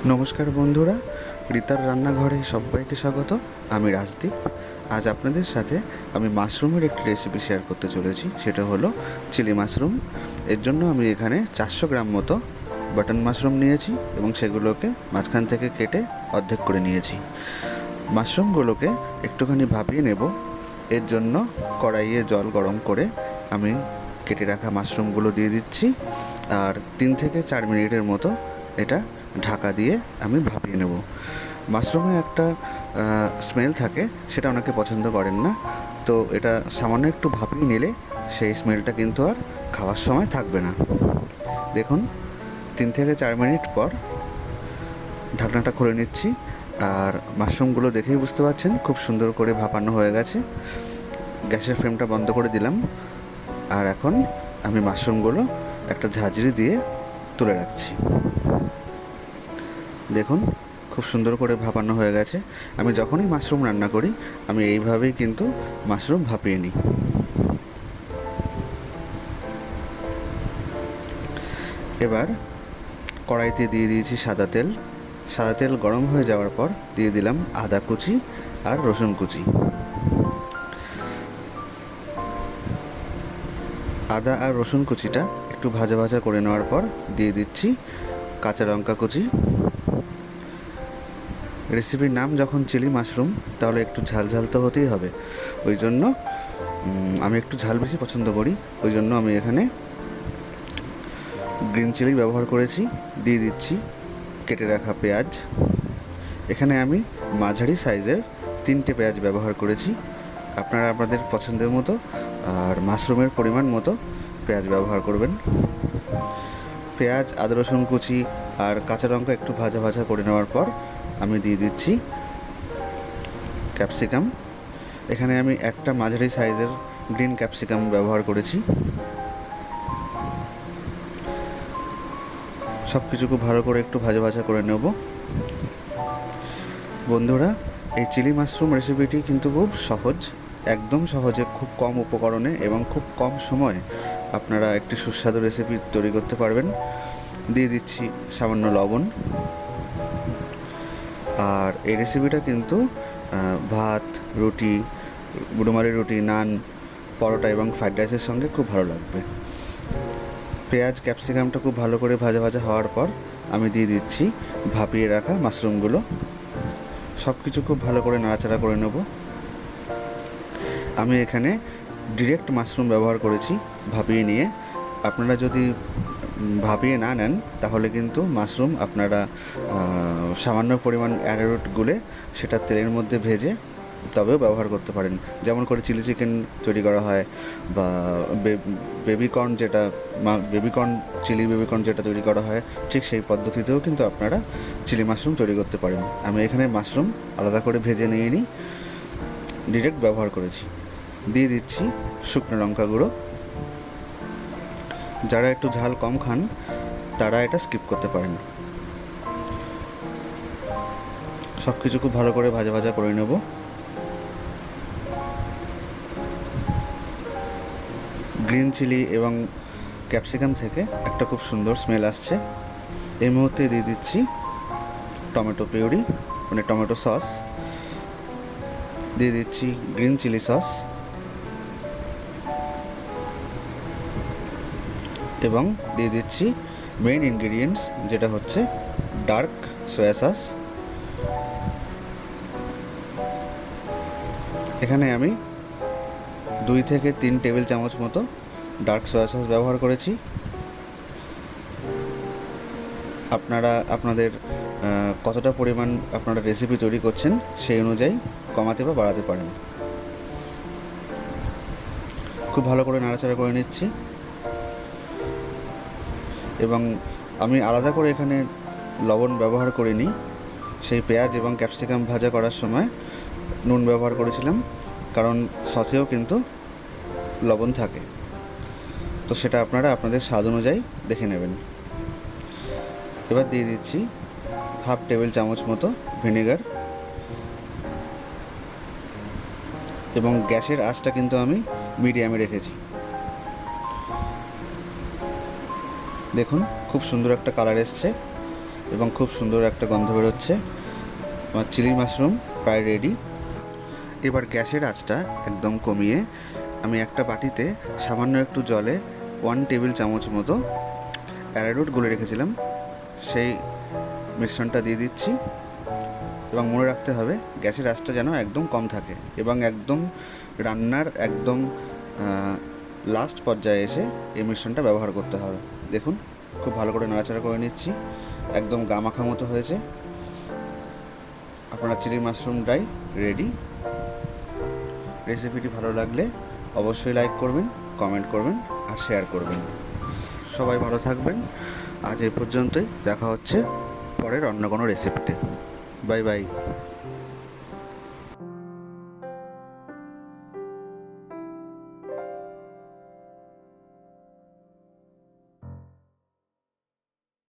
নমস্কার বন্ধুরা, রিতার রান্নাঘরে সবাইকে স্বাগত। আমি রাজদীপ। আজ আপনাদের সাথে আমি মাশরুমের একটি রেসিপি শেয়ার করতে চলেছি, সেটা হলো চিলি মাশরুম। এর জন্য আমি এখানে 400 গ্রাম মতো বাটন মাশরুম নিয়েছি এবং সেগুলোকে মাঝখান থেকে কেটে অর্ধেক করে নিয়েছি। মাশরুমগুলোকে একটুখানি ভাপিয়ে নেব। এর জন্য কড়াইয়ে জল গরম করে আমি কেটে রাখা মাশরুমগুলো দিয়ে দিচ্ছি, আর 3 থেকে 4 মিনিটের মতো এটা ঢাকা দিয়ে আমি ভাপিয়ে নেব। মাশরুমে একটা স্মেল থাকে, সেটা অনেকে পছন্দ করেন না, তো এটা সামান্য একটু ভাপিয়ে নিলে সেই স্মেলটা কিন্তু আর খাওয়ার সময় থাকবে না। দেখুন, 3 থেকে 4 মিনিট পর ঢাকনাটা খুলে নিচ্ছি, আর মাশরুমগুলো দেখেই বুঝতে পারছেন খুব সুন্দর করে ভাপানো হয়ে গেছে। গ্যাসের ফ্লেমটা বন্ধ করে দিলাম, আর এখন আমি মাশরুমগুলো একটা ঝাঁঝরি দিয়ে তুলে রাখছি। দেখুন, খুব সুন্দর করে ভাপানো হয়ে গেছে। আমি যখনই মাশরুম রান্না করি আমি এইভাবেই কিন্তু মাশরুম ভাপিয়ে নিই। এবার কড়াইতে দিয়ে দিয়েছি সাদা তেল। সাদা তেল গরম হয়ে যাওয়ার পর দিয়ে দিলাম আদা কুচি আর রসুন কুচি। আদা আর রসুন কুচিটা একটু ভাজা ভাজা করে নেওয়ার পর দিয়ে দিচ্ছি কাঁচা লঙ্কা কুচি। রেসিপির নাম যখন চিলি মাশরুম, তাহলে একটু ঝাল ঝাল তো হতেই হবে। ওই জন্য আমি একটু ঝাল বেশি পছন্দ করি, ওই জন্য আমি এখানে গ্রিন চিলি ব্যবহার করেছি। দিয়ে দিচ্ছি কেটে রাখা পেঁয়াজ। এখানে আমি মাঝারি সাইজের 3টে পেঁয়াজ ব্যবহার করেছি। আপনারা আপনাদের পছন্দের মতো আর মাশরুমের পরিমাণ মতো পেঁয়াজ ব্যবহার করবেন। পেঁয়াজ, আদা রসুন কুচি আর কাঁচা লঙ্কা একটু ভাজা ভাজা করে নেওয়ার পর আমি দিয়ে দিচ্ছি ক্যাপসিকাম। এখানে আমি একটা মাঝারি সাইজের গ্রিন ক্যাপসিকাম ব্যবহার করেছি। সব কিছু খুব ভালো করে একটু ভাজা ভাজা করে নেব। বন্ধুরা, এই চিলি মাশরুম রেসিপিটি কিন্তু খুব সহজ, একদম সহজে, খুব কম উপকরণে এবং খুব কম সময়ে আপনারা একটি সুস্বাদু রেসিপি তৈরি করতে পারবেন। দিয়ে দিচ্ছি সামান্য লবণ। আর এই রেসিপিটা কিন্তু ভাত, রুটি, রুমালি রুটি, নান, পরোটা এবং ফ্রাইড রাইসের সঙ্গে খুব ভালো লাগবে। পেঁয়াজ, ক্যাপসিকামটা খুব ভালো করে ভাজা ভাজা হওয়ার পর আমি দিয়ে দিচ্ছি ভাপিয়ে রাখা মাশরুমগুলো। সব কিছু খুব ভালো করে নাড়াচাড়া করে নেব। আমি এখানে ডিরেক্ট মাশরুম ব্যবহার করেছি ভাপিয়ে নিয়ে। আপনারা যদি ভাপিয়ে না নেন তাহলে কিন্তু মাশরুম আপনারা সামান্য পরিমাণ অ্যারারুট গুলে সেটা তেলের মধ্যে ভেজে তবেও ব্যবহার করতে পারেন। যেমন করে চিলি চিকেন তৈরি করা হয়, বা বেবিকর্ন চিলি বেবিকর্ন যেটা তৈরি করা হয়, ঠিক সেই পদ্ধতিতেও কিন্তু আপনারা চিলি মাশরুম তৈরি করতে পারেন। আমি এখানে মাশরুম আলাদা করে ভেজে নিয়ে নিই, ডিরেক্ট ব্যবহার করেছি। দিয়ে দিচ্ছি শুকনো লঙ্কা গুঁড়ো। যারা একটু ঝাল কম খান তারা এটা স্কিপ করতে পারেন। সব কিছু খুব ভালো করে ভাজা ভাজা করে নেব। গ্রিন চিলি এবং ক্যাপসিকাম থেকে একটা খুব সুন্দর স্মেল আসছে। এই মুহূর্তে দিয়ে দিচ্ছি টমেটো পিউরি, মানে টমেটো সস। দিয়ে দিচ্ছি গ্রিন চিলি সস এবং দিয়ে দিচ্ছি মেইন ইনগ্রিডিয়েন্টস, যেটা হচ্ছে ডার্ক সয়া সস। এখানে আমি 2 থেকে 3 টেবিল চামচ মতো ডার্ক সয়া সস ব্যবহার করেছি। আপনারা আপনাদের কতটা পরিমাণ আপনারা রেসিপি তৈরি করছেন সেই অনুযায়ী কমাতে বা বাড়াতে পারেন। খুব ভালো করে নাড়াচাড়া করে নিচ্ছি। এবং আমি আলাদা করে এখানে লবণ ব্যবহার করিনি। সেই পেঁয়াজ এবং ক্যাপসিকাম ভাজা করার সময় নুন ব্যবহার করেছিলাম, কারণ সসেও কিন্তু লবণ থাকে, তো সেটা আপনারা আপনাদের স্বাদ অনুযায়ী দেখে নেবেন। এবার দিয়ে দিচ্ছি হাফ টেবিল চামচ মতো ভিনেগার। এবং গ্যাসের আঁচটা কিন্তু আমি মিডিয়ামে রেখেছি। দেখুন, খুব সুন্দর একটা কালার এসছে। এবং খুব সুন্দর একটা গন্ধ বেরোচ্ছে। আমার চিলি মাশরুম প্রায় রেডি। এবার গ্যাসের আঁচটা একদম কমিয়ে আমি একটা বাটিতে সামান্য একটু জলে 1 টেবিল চামচ মতো অ্যারারুট গুলে রেখেছিলাম সেই মিশ্রণটা দিয়ে দিচ্ছি। এবং মনে রাখতে হবে গ্যাসের আঁচটা যেন একদম কম থাকে এবং একদম রান্নার একদম লাস্ট পর্যায়ে এসে এই মিশ্রণটা ব্যবহার করতে হবে। দেখুন খুব ভালো করে নাড়াচাড়া করে নিচ্ছি, একদম গামাখা মতো হয়েছে। আপনারা চিলি মাশরুমটাই রেডি। রেসিপিটি ভালো লাগলে অবশ্যই লাইক করবেন, কমেন্ট করবেন আর শেয়ার করবেন। সবাই ভালো থাকবেন। আজ এই পর্যন্তই, দেখা হচ্ছে পরের অন্য কোনো রেসিপিতে। Bye bye.